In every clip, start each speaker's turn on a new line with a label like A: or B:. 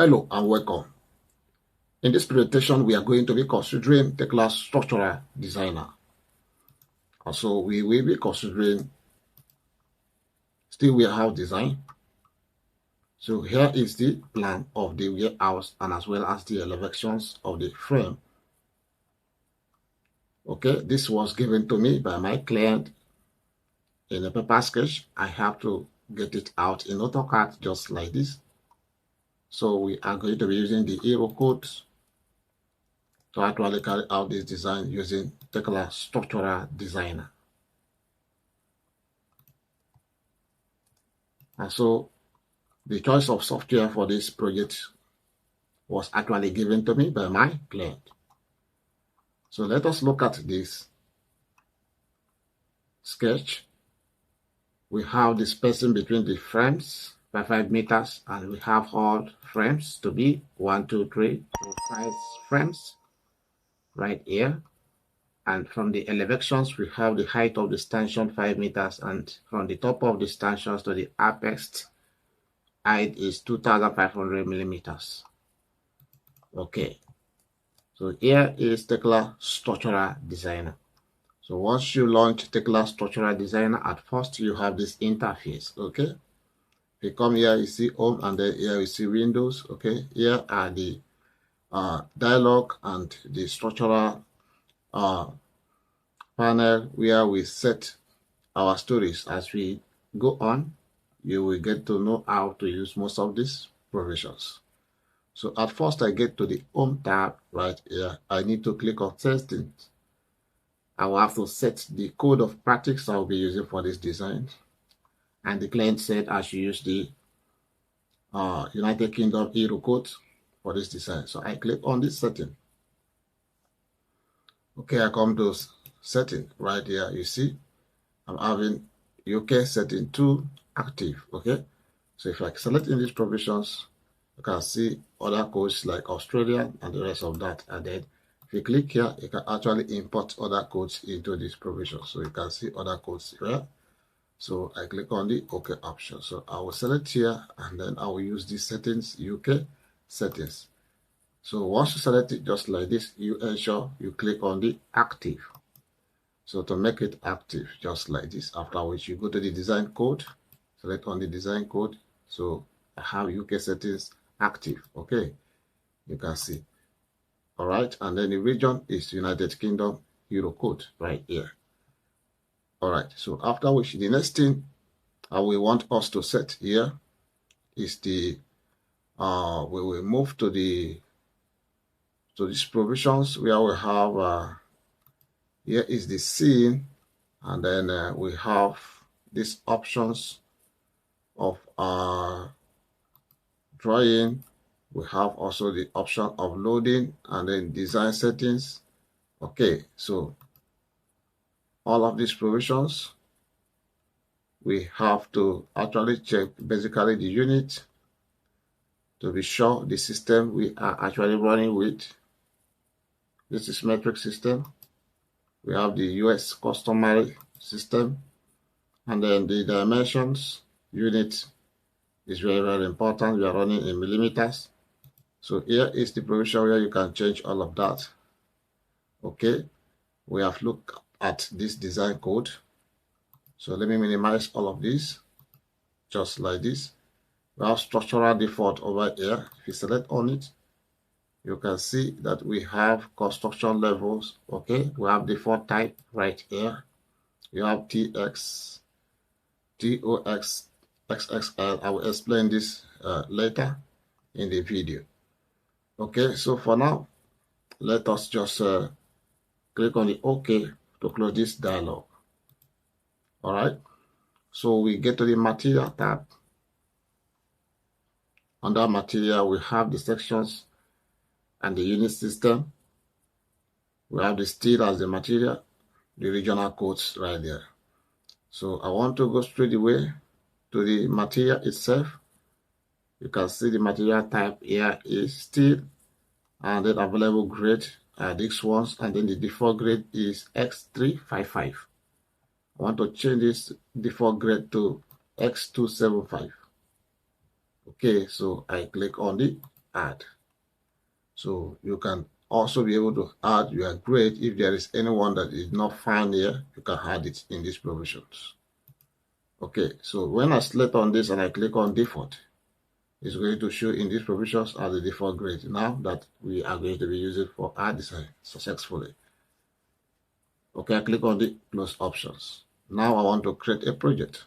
A: Hello and welcome. In this presentation, we are going to be considering Tekla Structural Designer. Also, we will be considering steel warehouse design. So here is the plan of the warehouse and as well as the elevations of the frame. Okay, this was given to me by my client in a paper sketch. I have to get it out in AutoCAD just like this. So we are going to be using the arrow codes to actually carry out this design using Tekla Structural Designer. And so the choice of software for this project was actually given to me by my client. So let us look at this sketch. We have the spacing between the frames by 5 meters, and we have all frames to be 1, 2, 3, 4, 5 frames right here. And from the elevations, we have the height of the stanchion 5 meters, and from the top of the stanchions to the apex height is 2,500 millimeters. Okay, so here is Tekla Structural Designer. So once you launch Tekla Structural Designer, at first you have this interface. Okay, if you come here, you see home, and then here you see Windows. Okay, here are the dialog and the structural panel where we set our stories. As we go on, you will get to know how to use most of these provisions. So at first I get to the home tab right here. I need to click on settings. I will have to set the code of practice I will be using for this design. And the client said I should use the United Kingdom Euro code for this design. So I click on this setting. Okay, I come to setting right here. You see, I'm having UK setting 2 active. Okay, so if I select in these provisions, you can see other codes like Australian and the rest of that. And then if you click here, you can actually import other codes into this provision. So you can see other codes here. So I click on the OK option. So I will select here, and then I will use the settings, UK settings. So once you select it just like this, you ensure you click on the active. So to make it active just like this, after which you go to the design code, select on the design code. So I have UK settings active. Okay, you can see. All right, and then the region is United Kingdom Euro code right here. All right, so after which the next thing we want us to set here is the we will move to these provisions where we have here is the scene, and then we have these options of drawing. We have also the option of loading and then design settings. Okay, so all of these provisions, we have to actually check basically the unit to be sure the system we are actually running with. This is metric system. We have the US customary system, and then the dimensions unit is very, very important. We are running in millimeters. So here is the provision where you can change all of that. Okay, we have looked at this design code. So let me minimize all of this, just like this. We have structural default over here. If you select on it, you can see that we have construction levels. Okay, we have default type right here. You have TX, TOX, XXL. I will explain this later in the video. Okay, so for now, let us just click on the OK to close this dialog. All right, so we get to the material tab. Under material, we have the sections and the unit system. We have the steel as the material, the regional codes right there. So I want to go straight away to the material itself. You can see the material type here is steel, and then available grade are these ones, and then the default grade is X355. I want to change this default grade to X275. Okay, so I click on the add. So you can also be able to add your grade. If there is anyone that is not found here, you can add it in these provisions. Okay, so when I select on this and I click on default, it's going to show in these provisions as the default grade now that we are going to be using for our design successfully. Okay, I click on the close options. Now I want to create a project.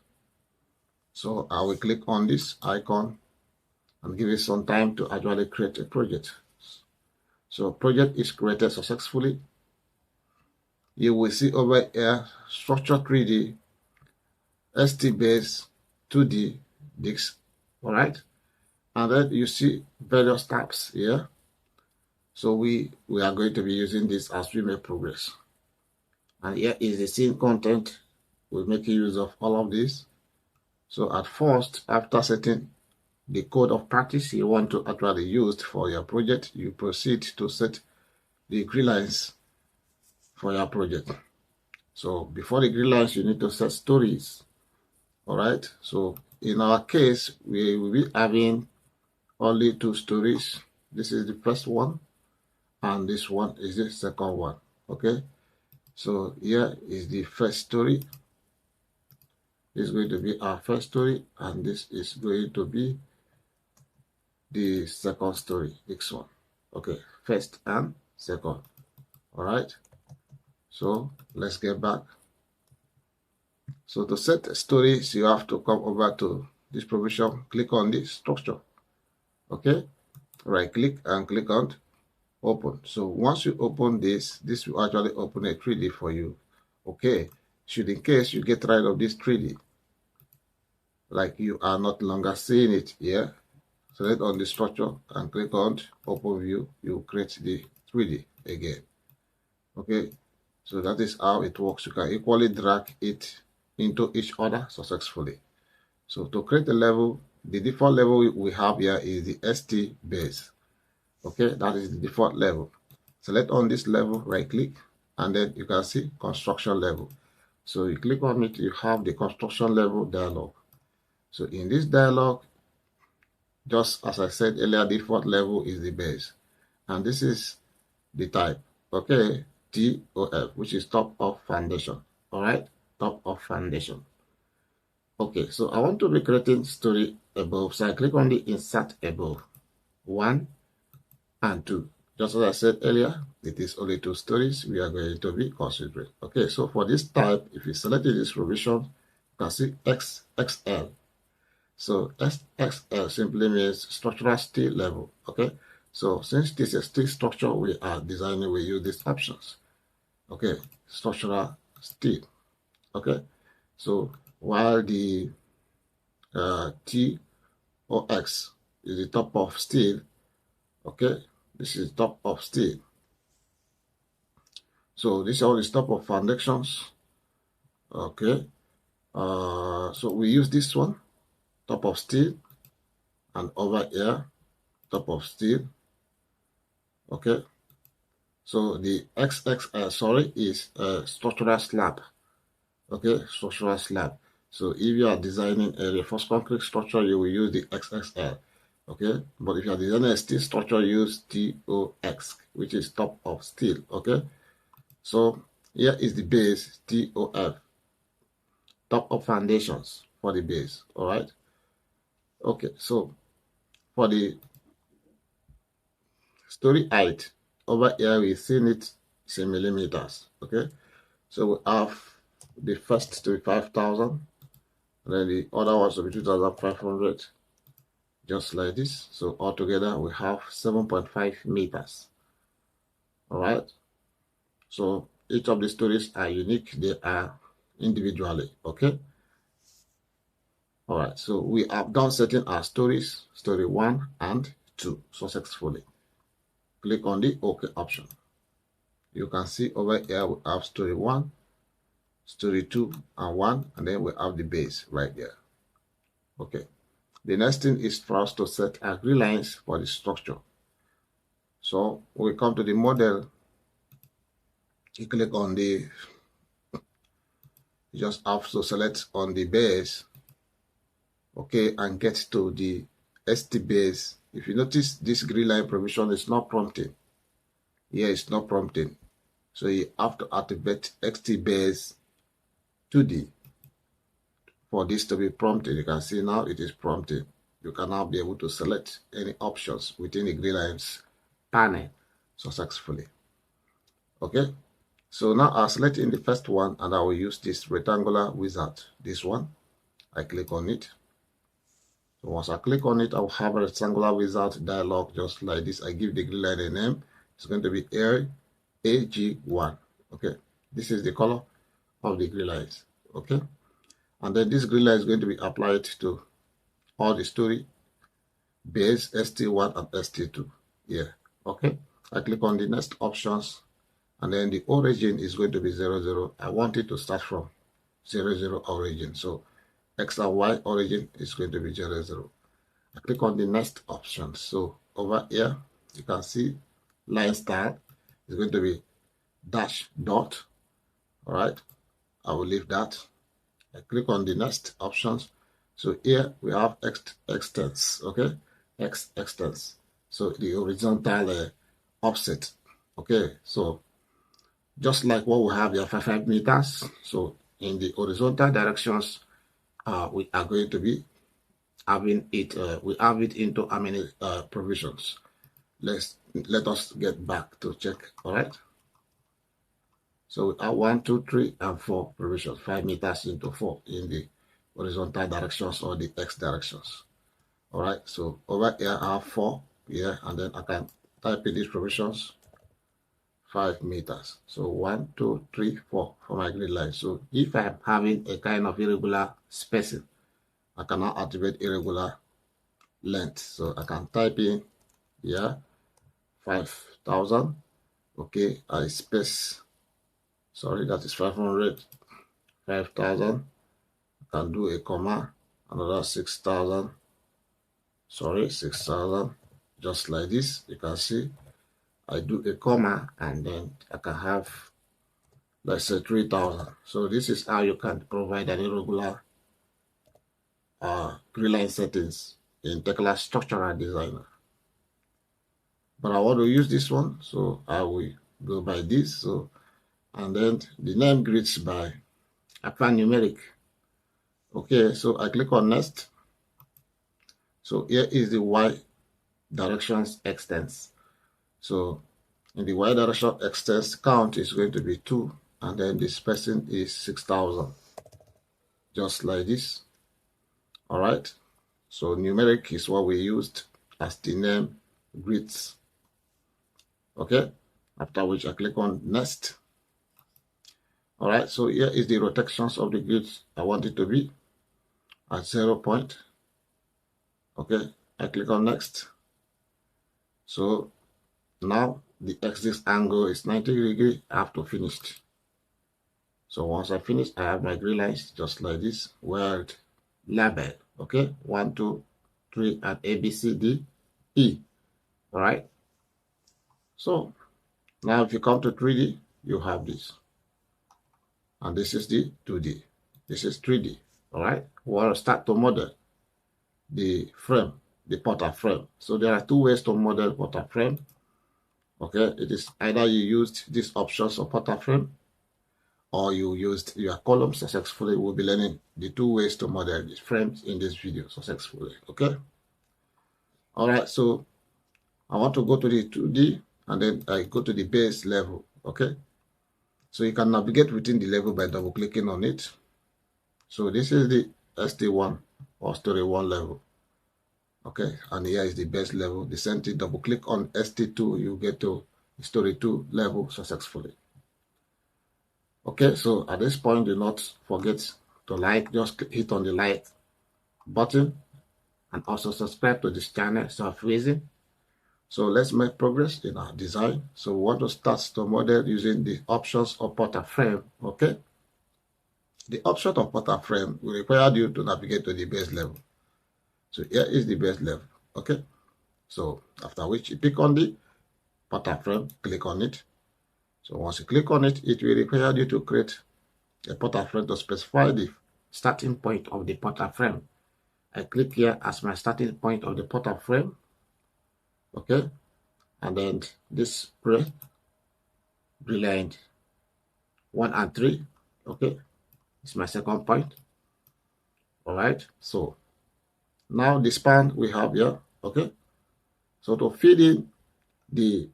A: So I will click on this icon and give it some time to actually create a project. So project is created successfully. You will see over here structure 3D, ST base, 2D, disk, all right? And then you see various tabs here. So we are going to be using this as we make progress. And here is the scene content. We're making use of all of this. So at first, after setting the code of practice you want to actually use for your project, you proceed to set the grid lines for your project. So before the grid lines, you need to set stories. All right. So in our case, we will be having only 2 stories. This is the first one, and this one is the second one. Okay. So here is the first story. This is going to be our first story, and this is going to be the second story. Next one. Okay. First and second. All right. So let's get back. So to set stories, you have to come over to this provision, click on this structure. Okay, right click and click on open. So once you open this will actually open a 3D for you. Okay, should in case you get rid of this 3D, like you are not longer seeing it here, select on the structure and click on open view, you create the 3D again. Okay, so that is how it works. You can equally drag it into each other successfully. So to create a level, the default level we have here is the ST base. Okay, that is the default level. Select on this level, right click, and then you can see construction level. So you click on it, you have the construction level dialog. So in this dialog, just as I said earlier, default level is the base. And this is the type. Okay, TOF, which is top of foundation. All right, top of foundation. Okay, so I want to be creating story above. So I click on the insert above. 1 and 2. Just as I said earlier, it is only 2 stories we are going to be considering. Okay, so for this type, if you select this provision, you can see XXL. So XXL simply means structural steel level. Okay, so since this is a steel structure we are designing, we use these options. Okay, structural steel. Okay, so while the TOX is the top of steel. Okay, this is top of steel. So this is all the top of foundations. Okay, so we use this one, top of steel, and over here, top of steel. Okay, so the XXL, is a structural slab. Okay, structural slab. So if you are designing a reinforced concrete structure, you will use the XXL. Okay, but if you are designing a steel structure, use TOX, which is top of steel. Okay, so here is the base, TOF, top of foundations for the base. All right. Okay, so for the story height, over here we've seen it in millimeters. Okay, so we have the first to be 5,000, and then the other ones will be 2,500, just like this. So altogether we have 7.5 meters. All right, so each of the stories are unique, they are individually. Okay, all right, so we have done setting our stories, story 1 and 2 successfully. Click on the OK option. You can see over here we have story 1, story 2 and 1, and then we have the base right there. Okay, the next thing is for us to set our grid lines for the structure. So we come to the model, you click on the, you just have to select on the base, okay, and get to the ST base if you notice, this green line provision is not prompting. Here it's not prompting. So you have to activate XT-Base 2D for this to be prompted. You can see now it is prompting. You can now be able to select any options within the green lines panel successfully. Okay, so now I'll select in the first one and I will use this rectangular wizard. This one, I click on it. So once I click on it, I'll have a rectangular wizard dialog just like this. I give the green line a name. It's going to be AG1. Okay, this is the color of the green lines. Okay, and then this green line is going to be applied to all the story base ST1 and ST2. Yeah, okay. I click on the next options, and then the origin is going to be 0, 0. I want it to start from 0, 0 origin. So X and Y origin is going to be 0, 0. I click on the next option. So over here, you can see line style is going to be dash dot. All right, I will leave that. I click on the next options. So here we have extents, okay, X extents. So the horizontal offset, okay. So just like what we have here, 5 meters. So in the horizontal directions, we are going to be having it. We have it into how many provisions? Let us get back to check. All right. So we have 1, 2, 3, and 4 provisions. 5 meters into 4 in the horizontal directions or the X directions. All right. So over here I have 4 here, and then I can type in these provisions. 5 meters. So 1, 2, 3, 4 for my grid line. So if I'm having a kind of irregular spacing, I cannot activate irregular length. So I can type in here 5,000. Okay, I space. Sorry, that is 500. 5,000. I can do a comma. Another 6,000. Sorry, 6,000. Just like this. You can see I do a comma and then I can have, let's say, 3,000. So this is how you can provide an irregular grid line settings in Tekla Structural Designer. But I want to use this one, so I will go by this. So, and then the name grids by alphanumeric. Okay, so I click on next. So here is the Y directions extents. So in the Y direction extents, count is going to be 2, and then the spacing is 6,000. Just like this. All right. So numeric is what we used as the name grids. Okay. After which I click on next. All right. So here is the rotations of the grids. I want it to be at 0 point. Okay. I click on next. So now the axis angle is 90 degrees. I have to finish. So once I finish, I have my grid lines just like this, word label. Okay, 1, 2, 3, and A, B, C, D, E. All right. So now if you come to 3D, you have this. And this is the 2D. This is 3D. All right. We want to start to model the frame, the portal frame. So there are 2 ways to model portal frame. Okay. It is either you used these options of portal frame, or you used your columns successfully. We'll be learning the 2 ways to model the frames in this video successfully. Okay. All right. So I want to go to the 2D and then I go to the base level. Okay. So you can navigate within the level by double clicking on it. So this is the ST1 or story 1 level. Okay. And here is the base level. The same thing, double click on ST2, you get to story 2 level successfully. Okay, so at this point, do not forget to like, just hit on the like button and also subscribe to this channel, Surfacing. So let's make progress in our design. So we want to start to model using the options of portal frame. Okay, the option of portal frame will require you to navigate to the base level. So here is the base level. Okay, so after which you pick on the portal frame, click on it. So once you click on it, it will require you to create a portal frame to specify the starting point of the portal frame. I click here as my starting point of the portal frame. Okay, and then this brilliant 1 and 3. Okay, it's my second point. All right, so now the span we have here. Okay, so to feed in the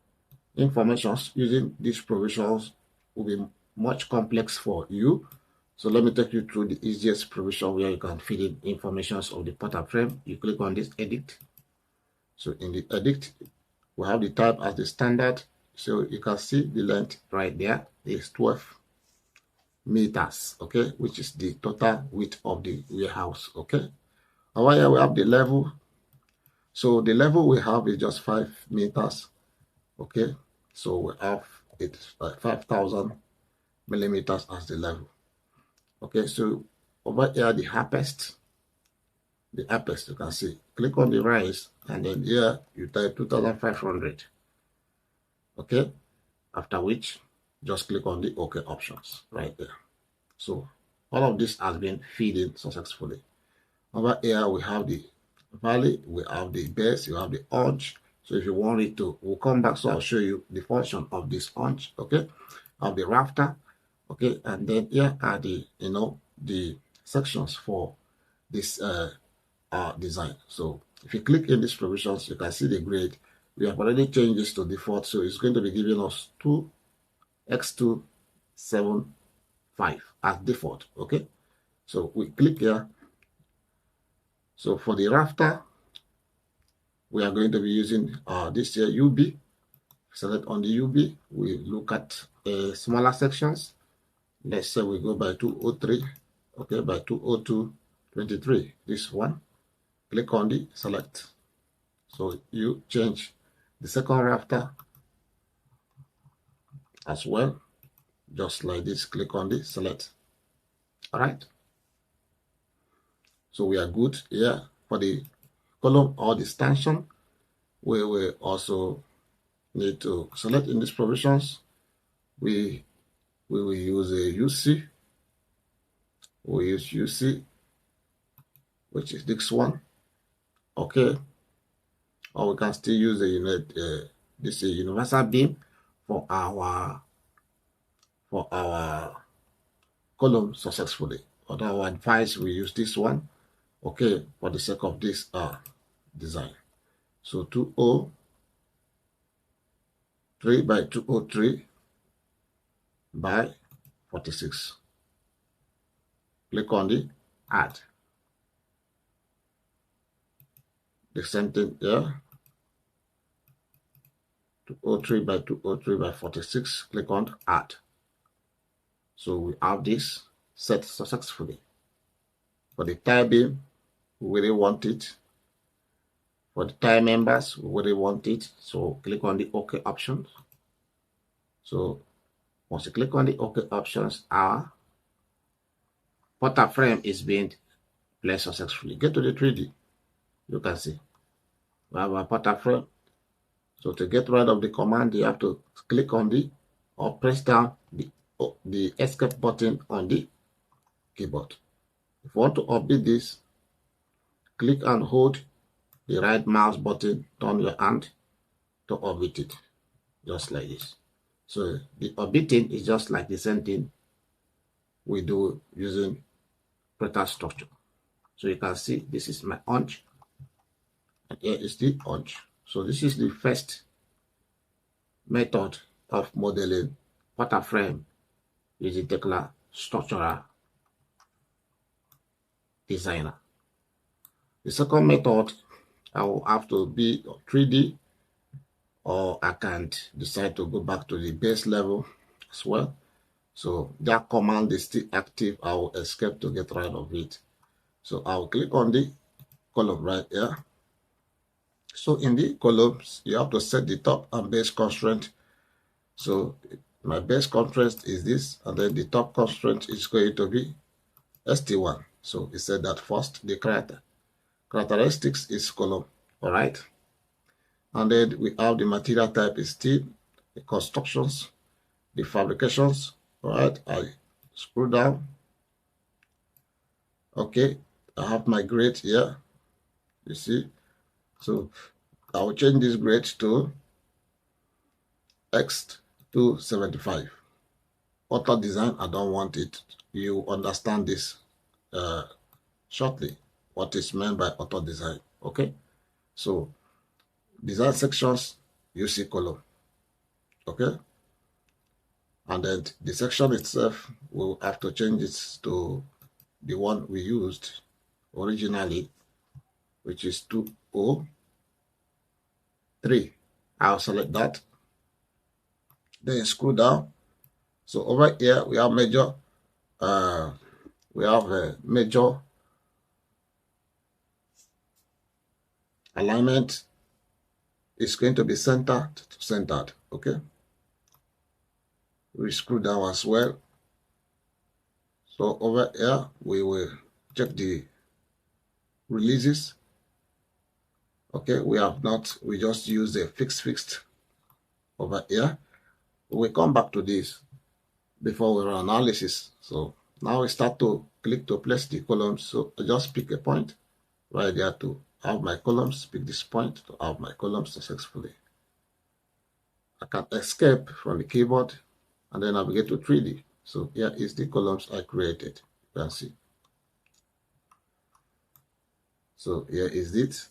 A: informations using these provisions will be much complex for you. So let me take you through the easiest provision where you can feed in informations of the pattern frame. You click on this edit. So in the edit, we have the type as the standard. So you can see the length right there is 12 meters, okay, which is the total width of the warehouse, okay. Over here we have the level. So the level we have is just 5 meters, okay. So we have it 5,000 millimeters as the level. Okay, so over here the apex, you can see. Click on the rise, and then here you type 2,500. Okay, after which just click on the OK options right there. So all of this has been fed in successfully. Over here we have the valley, we have the base, you have the arch. So if you want it to, we'll come back, so I'll show you the function of this arch. Okay, of the rafter. Okay, and then here are the the sections for this design. So if you click in these provisions, you can see the grade. We have already changed this to default, so it's going to be giving us 2x275 as default. Okay, so we click here. So for the rafter, we are going to be using this here UB. Select on the UB. We look at smaller sections. Let's say we go by 203. Okay, by 202.23. This one. Click on the select. So you change the second rafter as well. Just like this. Click on the select. All right. So we are good here for the column or the stanchion. We will also need to select in these provisions. We will use a UC. We use UC, which is this one. Okay, or we can still use this universal beam for our column successfully. But I would advise we use this one. Okay, for the sake of this design. So 203 by 203 by 46. Click on the add. The same thing here. 203 by 203 by 46. Click on add. So we have this set successfully. For the tie beam, we really want it. For the tie members, we really want it. So click on the OK options. So once you click on the OK options, our pattern frame is being placed successfully. Get to the 3D. You can see we have our pattern frame. So to get rid of the command, you have to click on the or press down the escape button on the keyboard. If you want to update this, click and hold the right mouse button, turn your hand to orbit it, just like this. So the orbiting is just like the same thing we do using Protastructure. So you can see this is my haunch, and here is the haunch. So this is the first method of modeling pattern frame using Tekla Structural Designer. The second method, I will have to be 3D, or I can decide to go back to the base level as well. So that command is still active. I will escape to get rid of it. So I'll click on the column right here. So in the columns, you have to set the top and base constraint. So my base constraint is this, and then the top constraint is going to be ST1. So we said that first. The characteristics is column, all right. And then we have the material type is steel, the constructions, the fabrications, all right. I scroll down. Okay, I have my grade here, you see. So I will change this grade to X275. Auto design, I don't want it. You understand this shortly, what is meant by auto design. Okay, so design sections, you see column. Okay, and then the section itself, we'll have to change it to the one we used originally, which is 203. I'll select that, then scroll down. So over here we have major major alignment is going to be centered to centered. Okay, we scroll down as well. So over here we will check the releases. Okay, we just use the fixed over here. We'll come back to this before we run analysis. So now we start to click to place the columns. So I just pick a point right there to have my columns, pick this point to have my columns successfully. I can escape from the keyboard and then navigate to 3D. So here is the columns I created. You can see. So here is it.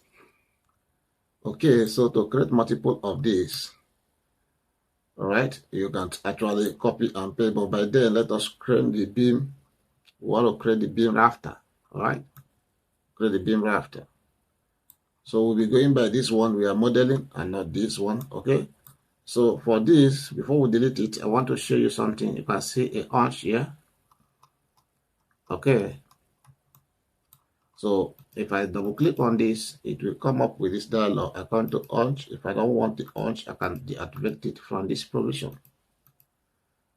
A: Okay, so to create multiple of these, all right, you can actually copy and paste, but by then let us create the beam. We want to create the beam rafter. All right, create the beam rafter. So we'll be going by this one we are modeling and not this one. Okay, so for this, before we delete it, I want to show you something. You can see a hunch here. Okay, so if I double click on this, it will come up with this dialog. I come to hunch. If I don't want the hunch, I can deactivate it from this provision.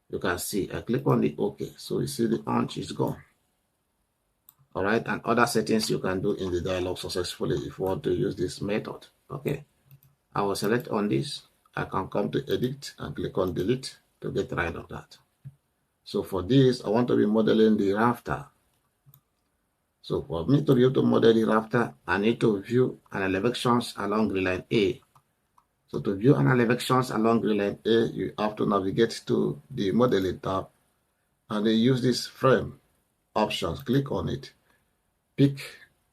A: You can see I click on the OK. So you see the hunch is gone. All right, and other settings you can do in the dialog successfully if you want to use this method. Okay, I will select on this. I can come to edit and click on delete to get rid of that. So for this, I want to be modeling the rafter. So for me to be able to model the rafter, I need to view an elevations along grid line A. So to view an elevations along grid line A, you have to navigate to the modeling tab and then use this frame options. Click on it. Pick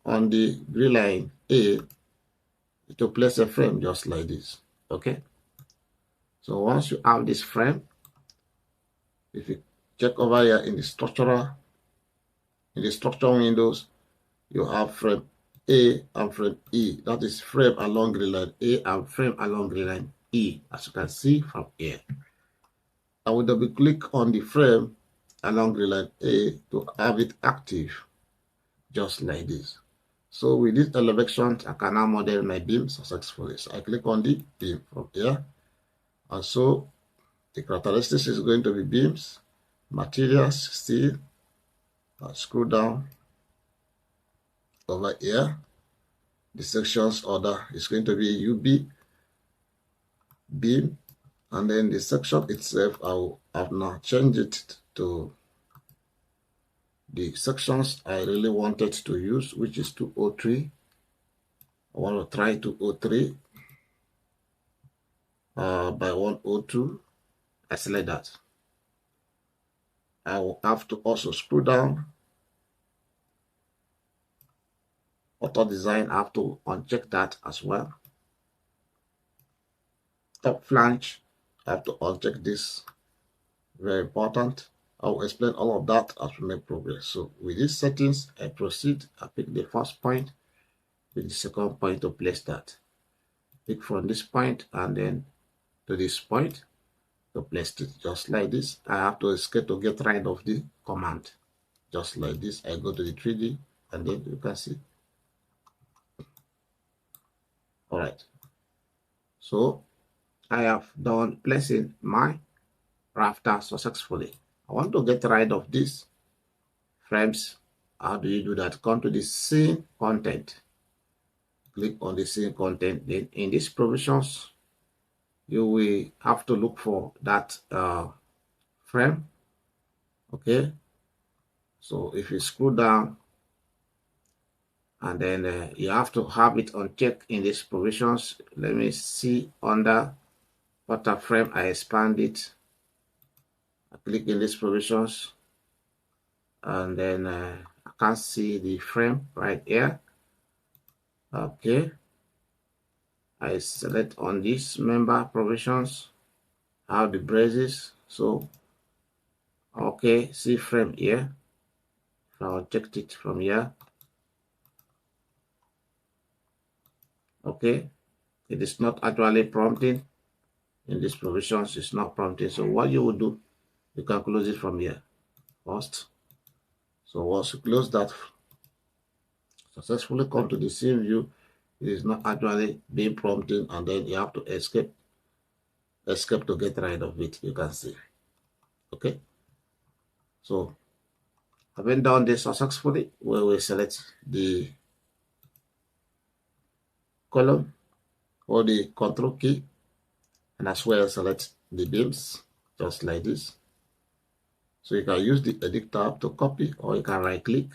A: on the grid line A to place a frame just like this. Okay. So once you have this frame, if you check over here in the structure windows, you have frame A and frame E. That is frame along grid line A and frame along grid line E, as you can see from here. I will double click on the frame along grid line A to have it active, just like this. So with this elevation, I can now model my beam successfully. So I click on the beam from here. And so the characteristics is going to be beams, materials, steel. I'll scroll down over here. The sections order is going to be UB beam, and then the section itself I've now changed it to the sections I really wanted to use, which is 203. I want to try 203 by 102. I select that. I will have to also scroll down. Auto design, I have to uncheck that as well. Top flange, I have to uncheck this. Very important. I will explain all of that as we make progress. So with these settings, I proceed. I pick the first point, pick the second point to place that. Pick from this point and then to this point to place it just like this. I have to escape to get rid of the command. Just like this, I go to the 3D and then you can see. All right. So I have done placing my rafter successfully. I want to get rid of these frames. How do you do that? Come to the scene content. Click on the scene content. Then in these provisions, you will have to look for that frame. Okay. So if you scroll down, and then you have to have it unchecked in these provisions. Let me see under water frame. I expand it. I click in these provisions, and then I can't see the frame right here. Okay, I select on this member provisions, have the braces. So okay, see frame here. If I checked it from here, okay, it is not actually prompting in these provisions. It's not prompting. So what you will do, you can close it from here first. So once you close that, successfully come to the same view, it is not actually being prompting, and then you have to escape to get rid of it. You can see. Okay, so having done this successfully, we will select the column or the control key, and as well select the beams just like this. So you can use the edit tab to copy, or you can right click.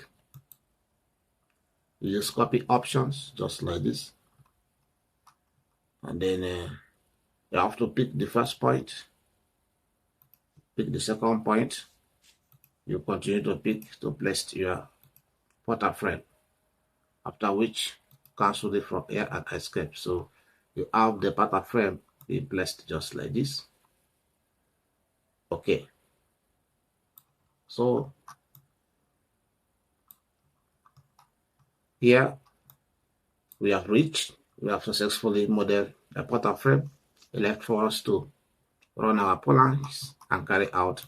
A: You use copy options just like this, and then you have to pick the first point, pick the second point. You continue to pick to place your portal frame, after which cancel it from here and escape. So you have the portal frame being placed just like this. Okay, so here we have successfully modeled the portal frame. It left for us to run our polars and carry out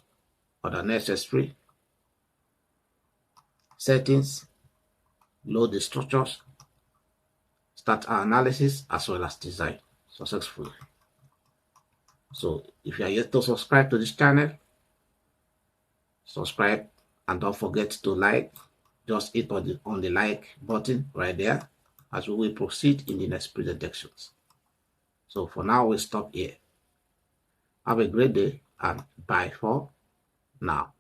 A: other necessary settings, load the structures, start our analysis, as well as design successfully. So if you are yet to subscribe to this channel, subscribe, and don't forget to like. Just hit on the like button right there, as we will proceed in the next presentations. So for now, we'll stop here. Have a great day, and bye for now.